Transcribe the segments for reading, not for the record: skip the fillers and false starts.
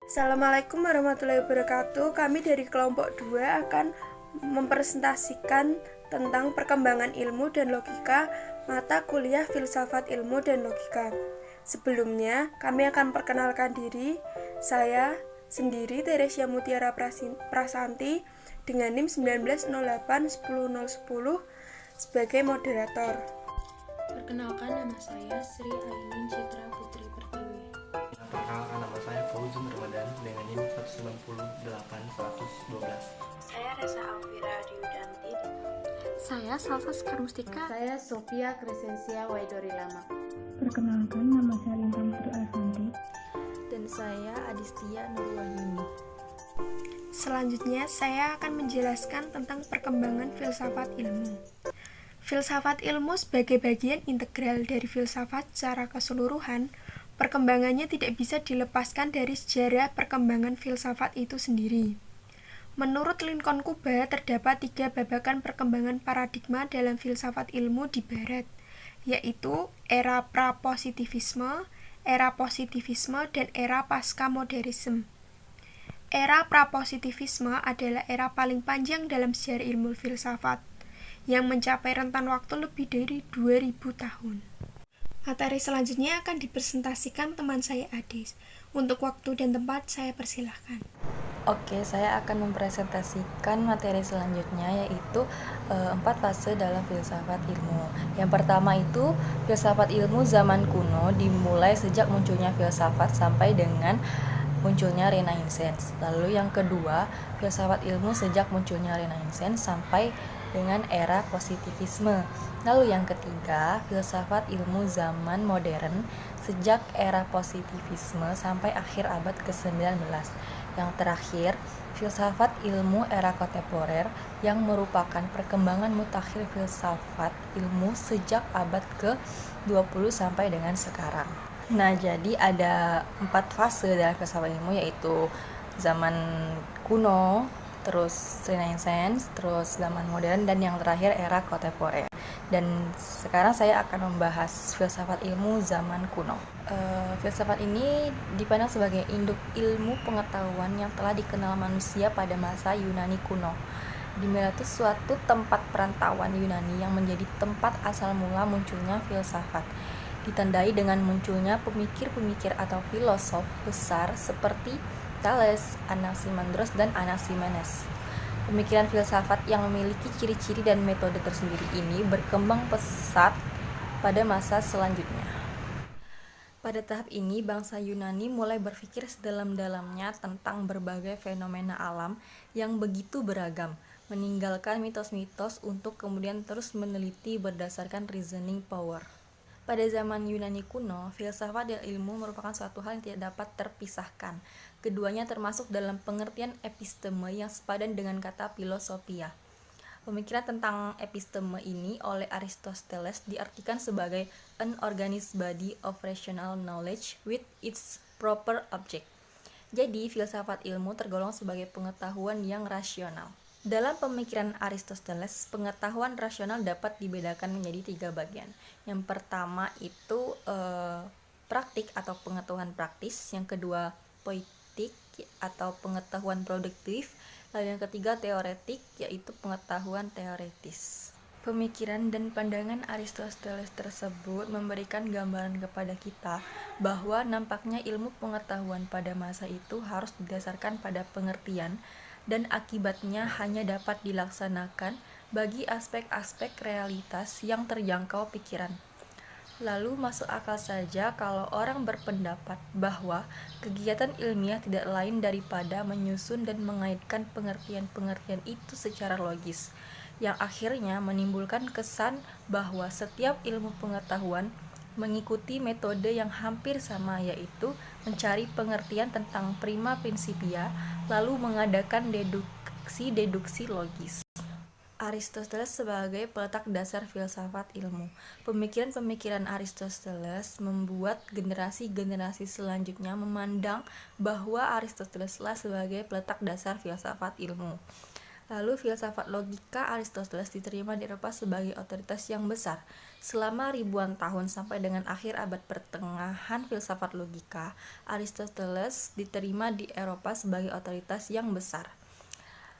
Assalamualaikum warahmatullahi wabarakatuh. Kami dari kelompok 2 akan mempresentasikan tentang perkembangan ilmu dan logika mata kuliah Filsafat Ilmu dan Logika. Sebelumnya, kami akan perkenalkan diri. Saya sendiri Teresia Mutiara Prasanti dengan NIM 1908 sebagai moderator. Perkenalkan, nama saya Sri Ainun Citra Putri Pertiwi. Perkenalkan, nama saya Fauzun Ramadan dengan NIM 198-112. Saya Reza Alvira Diudanti. Saya Salsa Skarmustika. Saya Sofia Crescencia Waidori Lama. Perkenalkan, nama saya Lintang Sri Alsanti. Dan saya Adistia Nurwahyuni. Selanjutnya, saya akan menjelaskan tentang perkembangan filsafat ilmu. Filsafat ilmu sebagai bagian integral dari filsafat secara keseluruhan, perkembangannya tidak bisa dilepaskan dari sejarah perkembangan filsafat itu sendiri. Menurut Lincoln Kuba, terdapat 3 babakan perkembangan paradigma dalam filsafat ilmu di Barat, yaitu era prapositivisme, era positivisme, dan era pasca-modernisme. Era prapositivisme adalah era paling panjang dalam sejarah ilmu filsafat, yang mencapai rentan waktu lebih dari 2000 tahun. Materi selanjutnya akan dipresentasikan teman saya Adis. Untuk waktu dan tempat saya persilahkan. Oke, saya akan mempresentasikan materi selanjutnya yaitu 4 fase dalam filsafat ilmu. Yang pertama itu filsafat ilmu zaman kuno dimulai sejak munculnya filsafat sampai dengan munculnya Renaissance. Lalu yang kedua, filsafat ilmu sejak munculnya Renaissance sampai dengan era positivisme. Lalu yang ketiga, filsafat ilmu zaman modern sejak era positivisme sampai akhir abad ke-19. Yang terakhir, filsafat ilmu era kontemporer yang merupakan perkembangan mutakhir filsafat ilmu sejak abad ke-20 sampai dengan sekarang. Nah, jadi ada 4 fase dalam filsafat ilmu, yaitu zaman kuno, terus Renaissance, terus zaman modern, dan yang terakhir era kontemporer. Dan sekarang saya akan membahas filsafat ilmu zaman kuno. Filsafat ini dipandang sebagai induk ilmu pengetahuan yang telah dikenal manusia pada masa Yunani kuno, di mana itu suatu tempat perantauan Yunani yang menjadi tempat asal mula munculnya filsafat, ditandai dengan munculnya pemikir-pemikir atau filosof besar seperti Thales, Anaximandros, dan Anaximenes. Pemikiran filsafat yang memiliki ciri-ciri dan metode tersendiri ini berkembang pesat pada masa selanjutnya. Pada tahap ini, bangsa Yunani mulai berpikir sedalam-dalamnya tentang berbagai fenomena alam yang begitu beragam, meninggalkan mitos-mitos untuk kemudian terus meneliti berdasarkan reasoning power. Pada zaman Yunani kuno, filsafat dan ilmu merupakan suatu hal yang tidak dapat terpisahkan. Keduanya termasuk dalam pengertian episteme yang sepadan dengan kata filosofia. Pemikiran tentang episteme ini oleh Aristoteles diartikan sebagai an organized body of rational knowledge with its proper object. Jadi, filsafat ilmu tergolong sebagai pengetahuan yang rasional. Dalam pemikiran Aristoteles, pengetahuan rasional dapat dibedakan menjadi 3 bagian. Yang pertama itu praktik atau pengetahuan praktis, yang kedua poetik atau pengetahuan produktif, lalu yang ketiga teoretik, yaitu pengetahuan teoretis. Pemikiran dan pandangan Aristoteles tersebut memberikan gambaran kepada kita bahwa nampaknya ilmu pengetahuan pada masa itu harus didasarkan pada pengertian dan akibatnya hanya dapat dilaksanakan bagi aspek-aspek realitas yang terjangkau pikiran. Lalu masuk akal saja kalau orang berpendapat bahwa kegiatan ilmiah tidak lain daripada menyusun dan mengaitkan pengertian-pengertian itu secara logis, yang akhirnya menimbulkan kesan bahwa setiap ilmu pengetahuan mengikuti metode yang hampir sama, yaitu mencari pengertian tentang prima principia, lalu mengadakan deduksi logis. Aristoteles sebagai peletak dasar filsafat ilmu. Pemikiran-pemikiran Aristoteles membuat generasi-generasi selanjutnya memandang bahwa Aristoteleslah sebagai peletak dasar filsafat ilmu. Lalu filsafat logika Aristoteles diterima di Eropa sebagai otoritas yang besar. Selama ribuan tahun sampai dengan akhir abad pertengahan, filsafat logika Aristoteles diterima di Eropa sebagai otoritas yang besar.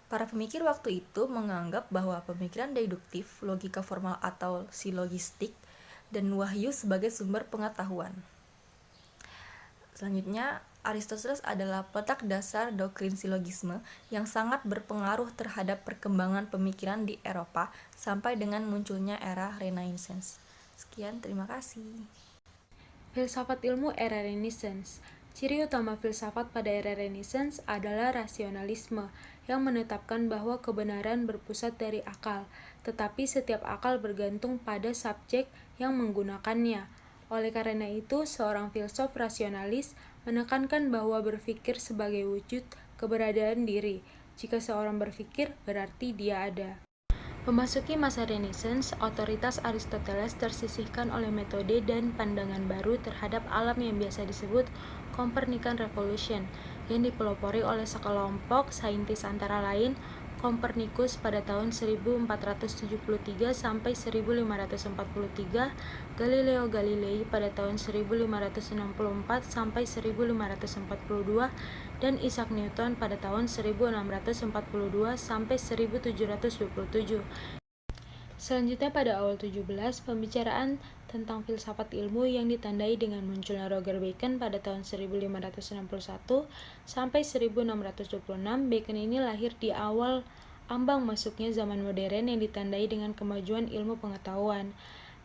Para pemikir waktu itu menganggap bahwa pemikiran deduktif, logika formal atau silogistik, dan wahyu sebagai sumber pengetahuan. Selanjutnya, Aristoteles adalah peletak dasar doktrin silogisme yang sangat berpengaruh terhadap perkembangan pemikiran di Eropa sampai dengan munculnya era Renaissance. Sekian, terima kasih. Filsafat ilmu era Renaissance. Ciri utama filsafat pada era Renaissance adalah rasionalisme yang menetapkan bahwa kebenaran berpusat dari akal, tetapi setiap akal bergantung pada subjek yang menggunakannya. Oleh karena itu, seorang filsuf rasionalis menekankan bahwa berpikir sebagai wujud keberadaan diri. Jika seorang berpikir, berarti dia ada. Memasuki masa Renaissance, otoritas Aristoteles tersisihkan oleh metode dan pandangan baru terhadap alam yang biasa disebut Copernican Revolution, yang dipelopori oleh sekelompok saintis antara lain Copernicus pada tahun 1473 sampai 1543, Galileo Galilei pada tahun 1564 sampai 1542, dan Isaac Newton pada tahun 1642 sampai 1727. Selanjutnya pada awal 17, pembicaraan tentang filsafat ilmu yang ditandai dengan munculnya Roger Bacon pada tahun 1561 sampai 1626. Bacon ini lahir di awal ambang masuknya zaman modern yang ditandai dengan kemajuan ilmu pengetahuan.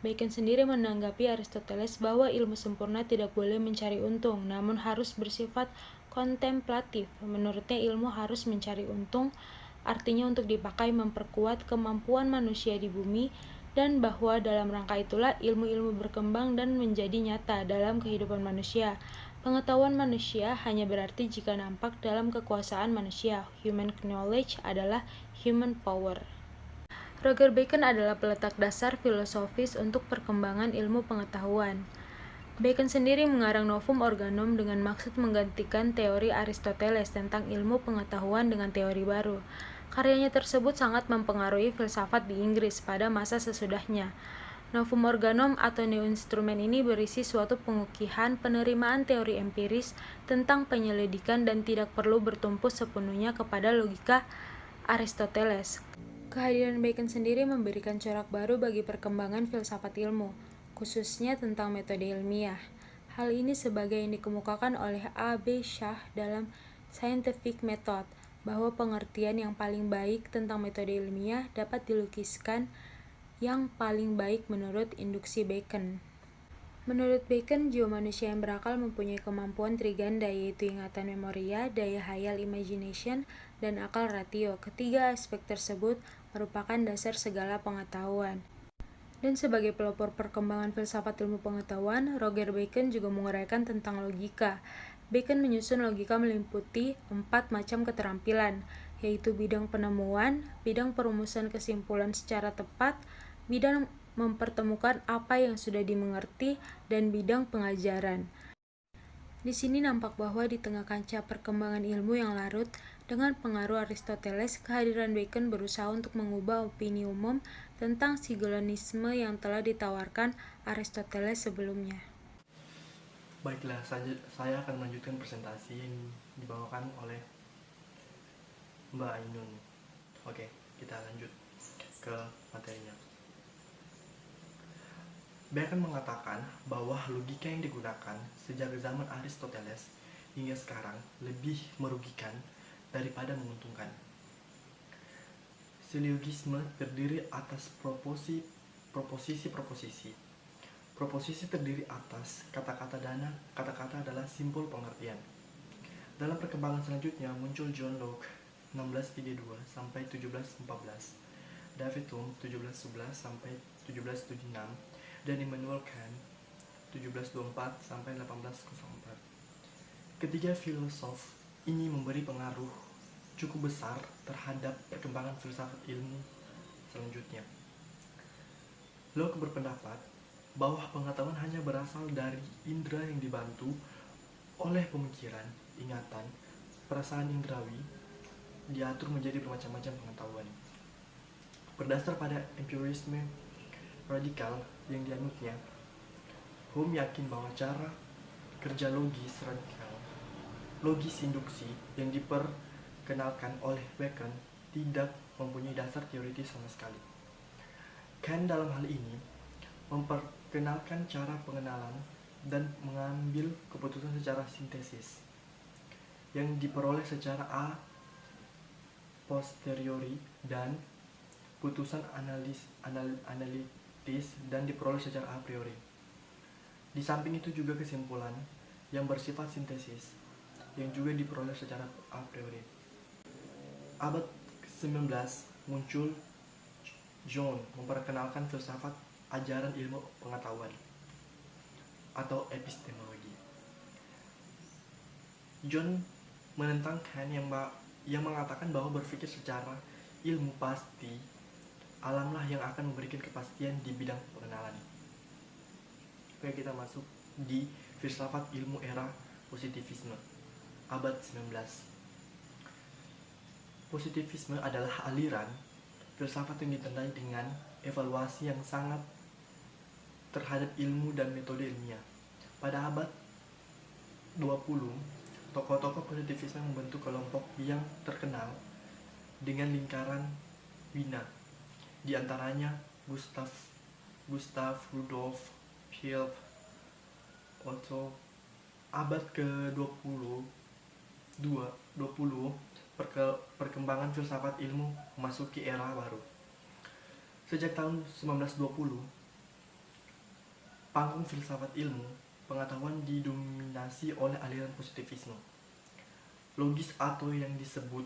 Bacon sendiri menanggapi Aristoteles bahwa ilmu sempurna tidak boleh mencari untung, namun harus bersifat kontemplatif. Menurutnya ilmu harus mencari untung, artinya untuk dipakai memperkuat kemampuan manusia di bumi, dan bahwa dalam rangka itulah ilmu-ilmu berkembang dan menjadi nyata dalam kehidupan manusia. Pengetahuan manusia hanya berarti jika nampak dalam kekuasaan manusia. Human knowledge adalah human power. Roger Bacon adalah peletak dasar filosofis untuk perkembangan ilmu pengetahuan. Bacon sendiri mengarang Novum Organum dengan maksud menggantikan teori Aristoteles tentang ilmu pengetahuan dengan teori baru. Karyanya tersebut sangat mempengaruhi filsafat di Inggris pada masa sesudahnya. Novum Organum atau New Instrument ini berisi suatu pengukihan penerimaan teori empiris tentang penyelidikan dan tidak perlu bertumpu sepenuhnya kepada logika Aristoteles. Kehadiran Bacon sendiri memberikan corak baru bagi perkembangan filsafat ilmu, khususnya tentang metode ilmiah. Hal ini sebagai yang dikemukakan oleh A. B. Shah dalam Scientific Method, bahwa pengertian yang paling baik tentang metode ilmiah dapat dilukiskan yang paling baik menurut induksi Bacon. Menurut Bacon, jiwa manusia yang berakal mempunyai kemampuan triganda, yaitu ingatan memoria, daya hayal imagination, dan akal ratio. Ketiga aspek tersebut merupakan dasar segala pengetahuan. Dan sebagai pelopor perkembangan filsafat ilmu pengetahuan, Roger Bacon juga menguraikan tentang logika. Bacon menyusun logika meliputi 4 macam keterampilan, yaitu bidang penemuan, bidang perumusan kesimpulan secara tepat, bidang mempertemukan apa yang sudah dimengerti, dan bidang pengajaran. Di sini nampak bahwa di tengah kancah perkembangan ilmu yang larut dengan pengaruh Aristoteles, kehadiran Bacon berusaha untuk mengubah opini umum tentang sigolanisme yang telah ditawarkan Aristoteles sebelumnya. Baiklah, saya akan melanjutkan presentasi yang dibawakan oleh Mbak Ainun. Oke, kita lanjut ke materinya. Bacon mengatakan bahwa logika yang digunakan sejak zaman Aristoteles hingga sekarang lebih merugikan daripada menguntungkan. Silogisme terdiri atas proposisi-proposisi. Proposisi terdiri atas kata-kata dan kata-kata adalah simbol pengertian. Dalam perkembangan selanjutnya muncul John Locke 1632 sampai 1714, David Hume 1711 sampai 1776, dan Immanuel Kant 1724 sampai 1804. Ketiga filosof ini memberi pengaruh cukup besar terhadap perkembangan filsafat ilmu selanjutnya. Locke berpendapat bahwa pengetahuan hanya berasal dari indera yang dibantu oleh pemikiran, ingatan, perasaan indrawi, diatur menjadi bermacam-macam pengetahuan. Berdasar pada empirisme radikal yang dianutnya, Hume yakin bahwa cara kerja logis radikal, logis induksi yang diperkenalkan oleh Bacon tidak mempunyai dasar teoritis sama sekali. Kant dalam hal ini memperkenalkan cara pengenalan dan mengambil keputusan secara sintesis yang diperoleh secara a posteriori dan putusan analitis dan diperoleh secara a priori. Di samping itu juga kesimpulan yang bersifat sintesis yang juga diperoleh secara a priori. Abad ke-19 muncul John memperkenalkan filsafat ajaran ilmu pengetahuan atau epistemologi. John menentang Kant yang mengatakan bahwa berpikir secara ilmu pasti alamlah yang akan memberikan kepastian di bidang pengenalan. Oke, kita masuk di filsafat ilmu era positivisme abad 19. Positivisme adalah aliran filsafat yang ditandai dengan evaluasi yang sangat terhadap ilmu dan metode ilmiah. Pada abad 20, tokoh-tokoh positivisme membentuk kelompok yang terkenal dengan lingkaran Wiener, di antaranya Gustav Rudolf Philipp Otto. Abad ke-20 perkembangan filsafat ilmu memasuki era baru. Sejak tahun 1920, panggung filsafat ilmu pengetahuan didominasi oleh aliran positivisme logis atau yang disebut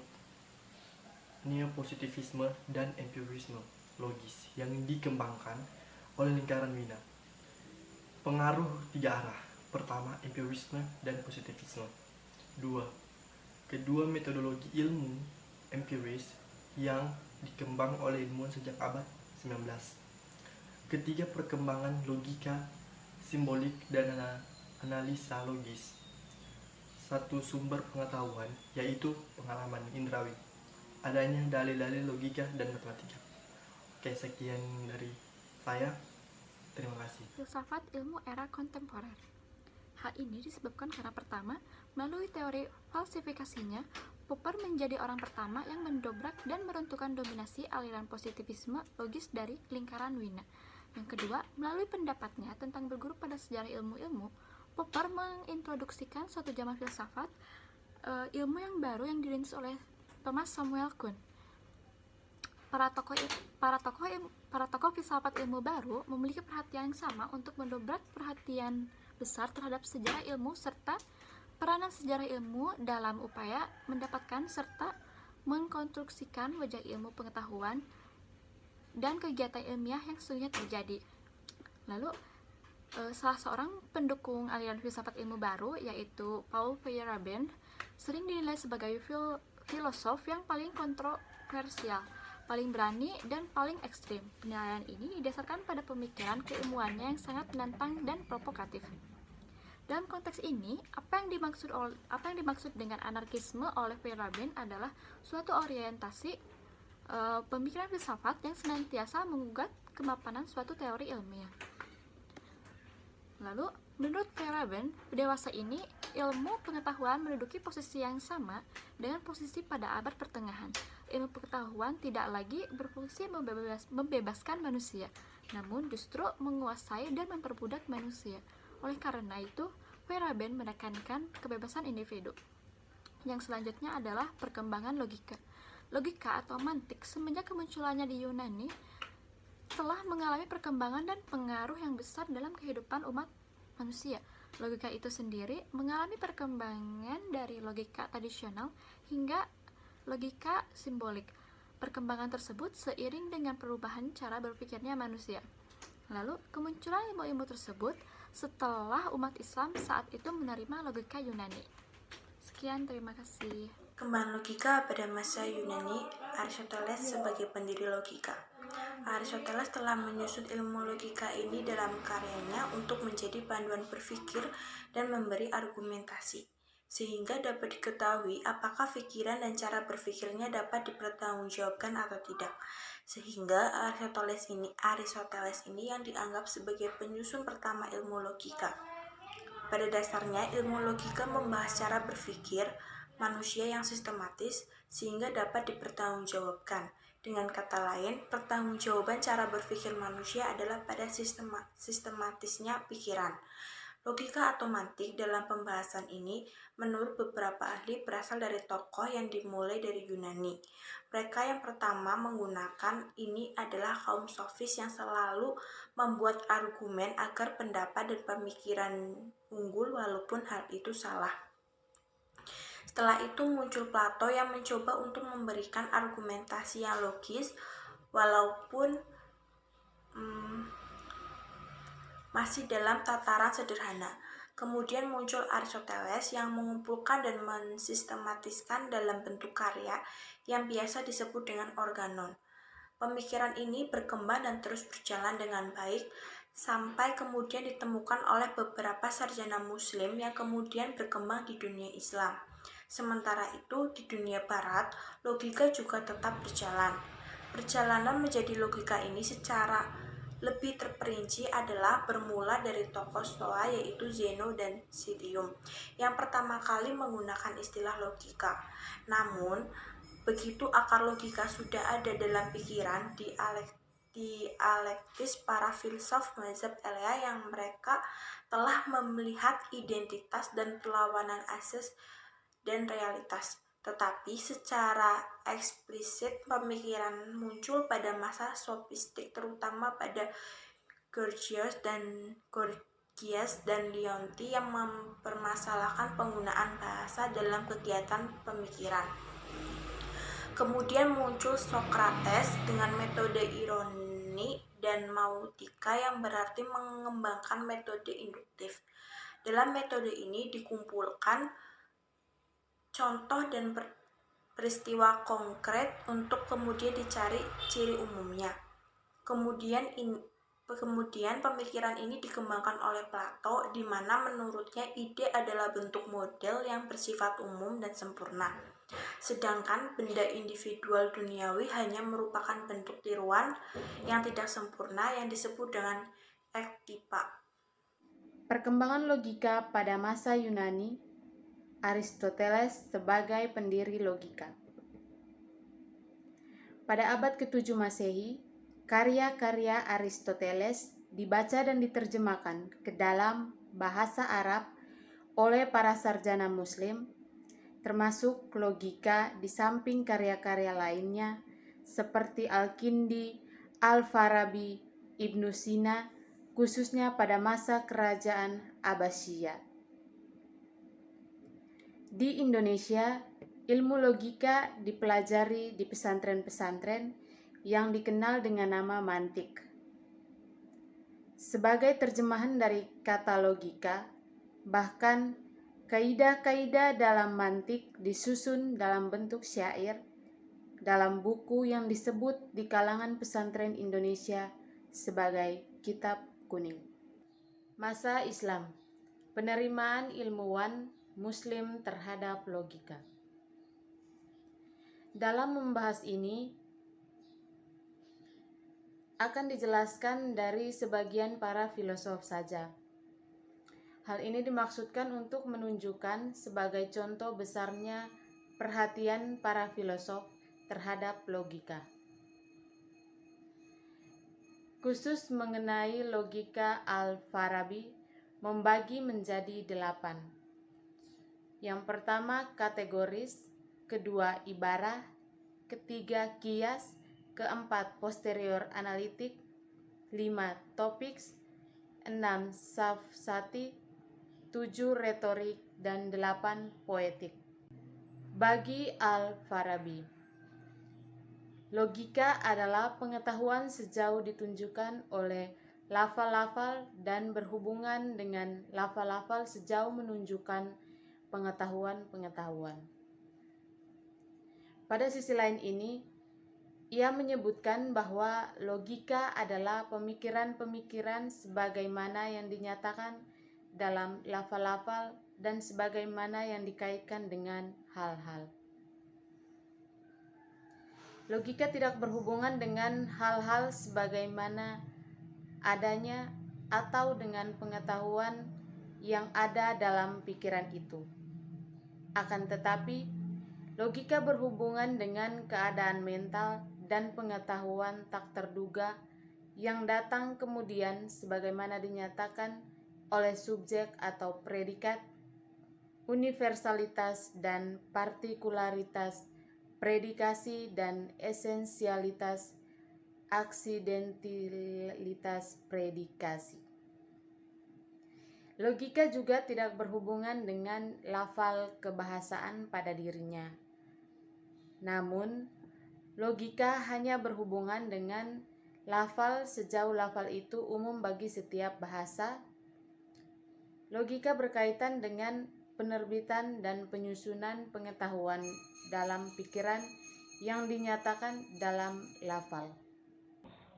neopositivisme dan empirisme logis yang dikembangkan oleh lingkaran Wiener. Pengaruh tiga arah. Pertama, empirisme dan positivisme. Kedua, metodologi ilmu empiris yang dikembang oleh ilmuwan sejak abad 19. Ketiga, perkembangan logika simbolik dan analisa logis. Satu sumber pengetahuan, yaitu pengalaman indrawi, adanya dalil-dalil logika dan matematika. Oke, sekian dari saya. Terima kasih. Filsafat ilmu era kontemporer. Hal ini disebabkan karena pertama, melalui teori falsifikasinya, Popper menjadi orang pertama yang mendobrak dan meruntuhkan dominasi aliran positivisme logis dari lingkaran Wiener. Yang kedua, melalui pendapatnya tentang berguru pada sejarah ilmu-ilmu, Popper mengintroduksikan suatu zaman filsafat ilmu yang baru yang dirintis oleh Thomas Samuel Kuhn. Para tokoh filsafat ilmu baru memiliki perhatian yang sama untuk mendobrak perhatian besar terhadap sejarah ilmu serta peranan sejarah ilmu dalam upaya mendapatkan serta mengkonstruksikan wajah ilmu pengetahuan dan kegiatan ilmiah yang sesungguhnya terjadi. Lalu, salah seorang pendukung aliran filsafat ilmu baru, yaitu Paul Feyerabend, sering dinilai sebagai filosof yang paling kontroversial, paling berani, dan paling ekstrim. Penilaian ini didasarkan pada pemikiran keilmuannya yang sangat menantang dan provokatif. Dalam konteks ini, apa yang dimaksud dengan anarkisme oleh Feyerabend adalah suatu orientasi pemikiran filsafat yang senantiasa menggugat kemapanan suatu teori ilmiah. Lalu, menurut Feyerabend, dewasa ini ilmu pengetahuan menduduki posisi yang sama dengan posisi pada abad pertengahan. Ilmu pengetahuan tidak lagi berfungsi membebaskan manusia, namun justru menguasai dan memperbudak manusia. Oleh karena itu, Feyerabend menekankan kebebasan individu. Yang selanjutnya adalah perkembangan logika. Logika atau mantik semenjak kemunculannya di Yunani telah mengalami perkembangan dan pengaruh yang besar dalam kehidupan umat manusia. Logika itu sendiri mengalami perkembangan dari logika tradisional hingga logika simbolik. Perkembangan tersebut seiring dengan perubahan cara berpikirnya manusia. Lalu, kemunculan ilmu-ilmu tersebut setelah umat Islam saat itu menerima logika Yunani. Sekian, terima kasih. Kembang logika pada masa Yunani, Aristoteles sebagai pendiri logika. Aristoteles telah menyusut ilmu logika ini dalam karyanya untuk menjadi panduan berpikir dan memberi argumentasi. sehingga dapat diketahui apakah pikiran dan cara berpikirnya dapat dipertanggungjawabkan atau tidak. Sehingga Aristoteles ini yang dianggap sebagai penyusun pertama ilmu logika. Pada dasarnya, ilmu logika membahas cara berpikir manusia yang sistematis sehingga dapat dipertanggungjawabkan. Dengan kata lain, pertanggungjawaban cara berpikir manusia adalah pada sistematisnya pikiran. Logika atau mantik dalam pembahasan ini menurut beberapa ahli berasal dari tokoh yang dimulai dari Yunani. Mereka yang pertama menggunakan ini adalah kaum sofis yang selalu membuat argumen agar pendapat dan pemikiran unggul walaupun hal itu salah. Setelah itu muncul Plato yang mencoba untuk memberikan argumentasi yang logis walaupun masih dalam tataran sederhana. Kemudian muncul Aristoteles yang mengumpulkan dan mensistematiskan dalam bentuk karya yang biasa disebut dengan organon. Pemikiran ini berkembang dan terus berjalan dengan baik sampai kemudian ditemukan oleh beberapa sarjana muslim yang kemudian berkembang di dunia Islam. Sementara itu, di dunia barat, logika juga tetap berjalan. Perjalanan menjadi logika ini secara lebih terperinci adalah bermula dari tokoh Stoa yaitu Zeno dan Citium yang pertama kali menggunakan istilah logika. Namun, begitu akar logika sudah ada dalam pikiran, dialektis para filsuf mazhab Elea yang mereka telah melihat identitas dan perlawanan asas dan realitas. Tetapi secara eksplisit pemikiran muncul pada masa sofistik terutama pada Gorgias dan Leonti yang mempermasalahkan penggunaan bahasa dalam kegiatan pemikiran. Kemudian muncul Socrates dengan metode ironi dan mautika yang berarti mengembangkan metode induktif. Dalam metode ini dikumpulkan contoh dan peristiwa konkret untuk kemudian dicari ciri umumnya. Kemudian pemikiran ini dikembangkan oleh Plato di mana menurutnya ide adalah bentuk model yang bersifat umum dan sempurna. Sedangkan benda individual duniawi hanya merupakan bentuk tiruan yang tidak sempurna yang disebut dengan ektipa. Perkembangan logika pada masa Yunani, Aristoteles sebagai pendiri logika. Pada abad ke-7 Masehi, karya-karya Aristoteles dibaca dan diterjemahkan ke dalam bahasa Arab oleh para sarjana muslim, termasuk logika di samping karya-karya lainnya seperti Al-Kindi, Al-Farabi, Ibnu Sina, khususnya pada masa kerajaan Abbasiyah. Di Indonesia, ilmu logika dipelajari di pesantren-pesantren yang dikenal dengan nama mantik. Sebagai terjemahan dari kata logika, bahkan kaidah-kaidah dalam mantik disusun dalam bentuk syair dalam buku yang disebut di kalangan pesantren Indonesia sebagai Kitab Kuning. Masa Islam, penerimaan ilmuwan Muslim terhadap logika. Dalam membahas ini, akan dijelaskan dari sebagian para filosof saja. Hal ini dimaksudkan untuk menunjukkan sebagai contoh besarnya perhatian para filosof terhadap logika. Khusus mengenai logika Al-Farabi membagi menjadi 8. Yang pertama kategoris, kedua ibarah, ketiga kias, keempat posterior analitik, 5 topiks, 6 safsati, 7 retorik, dan 8 poetik. Bagi Al-Farabi, logika adalah pengetahuan sejauh ditunjukkan oleh lafal-lafal dan berhubungan dengan lafal-lafal sejauh menunjukkan pengetahuan-pengetahuan. Pada sisi lain ini, ia menyebutkan bahwa logika adalah pemikiran-pemikiran sebagaimana yang dinyatakan dalam lafal-lafal dan sebagaimana yang dikaitkan dengan hal-hal. Logika tidak berhubungan dengan hal-hal sebagaimana adanya atau dengan pengetahuan yang ada dalam pikiran itu. Akan tetapi, logika berhubungan dengan keadaan mental dan pengetahuan tak terduga yang datang kemudian sebagaimana dinyatakan oleh subjek atau predikat, universalitas dan partikularitas, predikasi dan esensialitas, aksidentalitas predikasi. Logika juga tidak berhubungan dengan lafal kebahasaan pada dirinya. Namun, logika hanya berhubungan dengan lafal sejauh lafal itu umum bagi setiap bahasa. Logika berkaitan dengan penerbitan dan penyusunan pengetahuan dalam pikiran yang dinyatakan dalam lafal.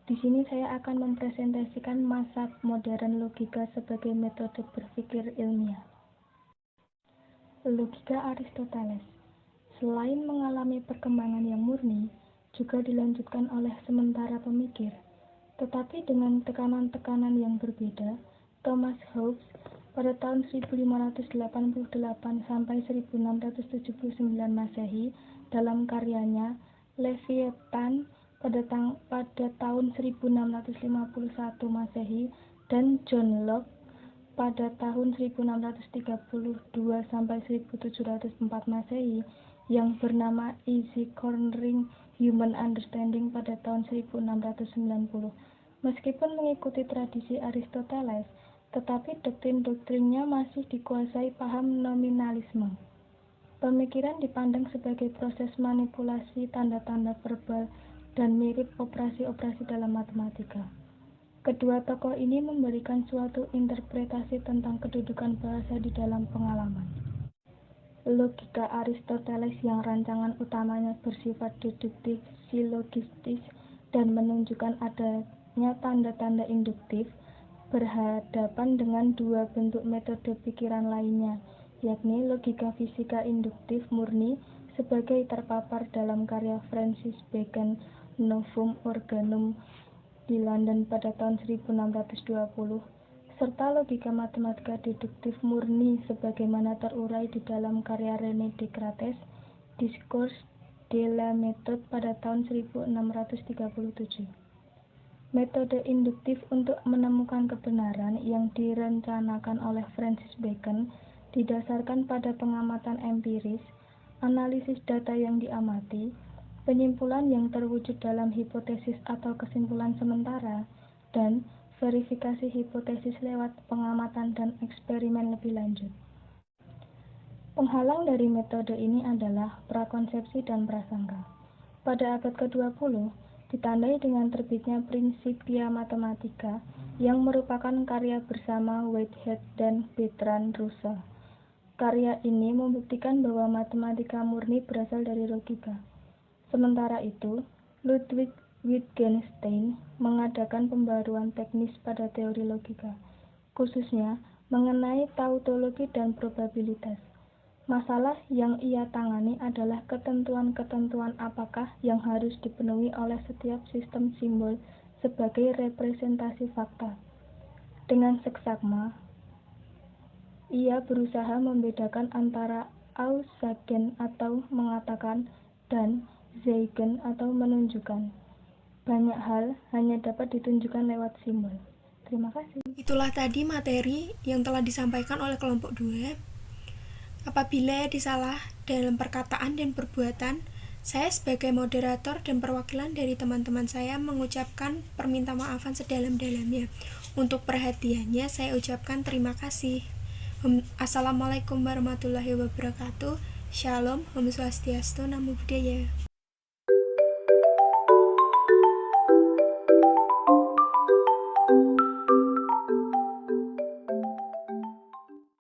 Di sini saya akan mempresentasikan masa modern logika sebagai metode berpikir ilmiah. Logika Aristoteles, selain mengalami perkembangan yang murni, juga dilanjutkan oleh sementara pemikir, tetapi dengan tekanan-tekanan yang berbeda. Thomas Hobbes pada tahun 1588 sampai 1679 Masehi dalam karyanya Leviathan pada tahun 1651 Masehi dan John Locke pada tahun 1632 sampai 1704 Masehi yang bernama Easy Cornering Human Understanding pada tahun 1690. Meskipun mengikuti tradisi Aristoteles, tetapi doktrin-doktrinnya masih dikuasai paham nominalisme. Pemikiran dipandang sebagai proses manipulasi tanda-tanda verbal dan mirip operasi-operasi dalam matematika. Kedua tokoh ini memberikan suatu interpretasi tentang kedudukan bahasa di dalam pengalaman. Logika Aristoteles yang rancangan utamanya bersifat deduktif, silogistis, dan menunjukkan adanya tanda-tanda induktif, berhadapan dengan dua bentuk metode pikiran lainnya, yakni logika fisika induktif murni sebagai terpapar dalam karya Francis Bacon Novum Organum di London pada tahun 1620, serta logika matematika deduktif murni sebagaimana terurai di dalam karya René Descartes, Discours de la méthode pada tahun 1637. Metode induktif untuk menemukan kebenaran yang direncanakan oleh Francis Bacon didasarkan pada pengamatan empiris, analisis data yang diamati, penyimpulan yang terwujud dalam hipotesis atau kesimpulan sementara, dan verifikasi hipotesis lewat pengamatan dan eksperimen lebih lanjut. Penghalang dari metode ini adalah prakonsepsi dan prasangka. Pada abad ke-20, ditandai dengan terbitnya Principia Mathematica yang merupakan karya bersama Whitehead dan Bertrand Russell. Karya ini membuktikan bahwa matematika murni berasal dari logika. Sementara itu, Ludwig Wittgenstein mengadakan pembaruan teknis pada teori logika, khususnya mengenai tautologi dan probabilitas. Masalah yang ia tangani adalah ketentuan-ketentuan apakah yang harus dipenuhi oleh setiap sistem simbol sebagai representasi fakta. Dengan seksama, ia berusaha membedakan antara Aussagen atau mengatakan dan Zeigen atau menunjukkan. Banyak hal hanya dapat ditunjukkan lewat simbol. Terima kasih. Itulah tadi materi yang telah disampaikan oleh kelompok 2. Apabila ada salah dalam perkataan dan perbuatan, saya sebagai moderator dan perwakilan dari teman-teman saya mengucapkan permintaan maafan sedalam-dalamnya. Untuk perhatiannya saya ucapkan terima kasih. Assalamualaikum warahmatullahi wabarakatuh. Shalom, Om Swastiastu, Namo Buddhaya.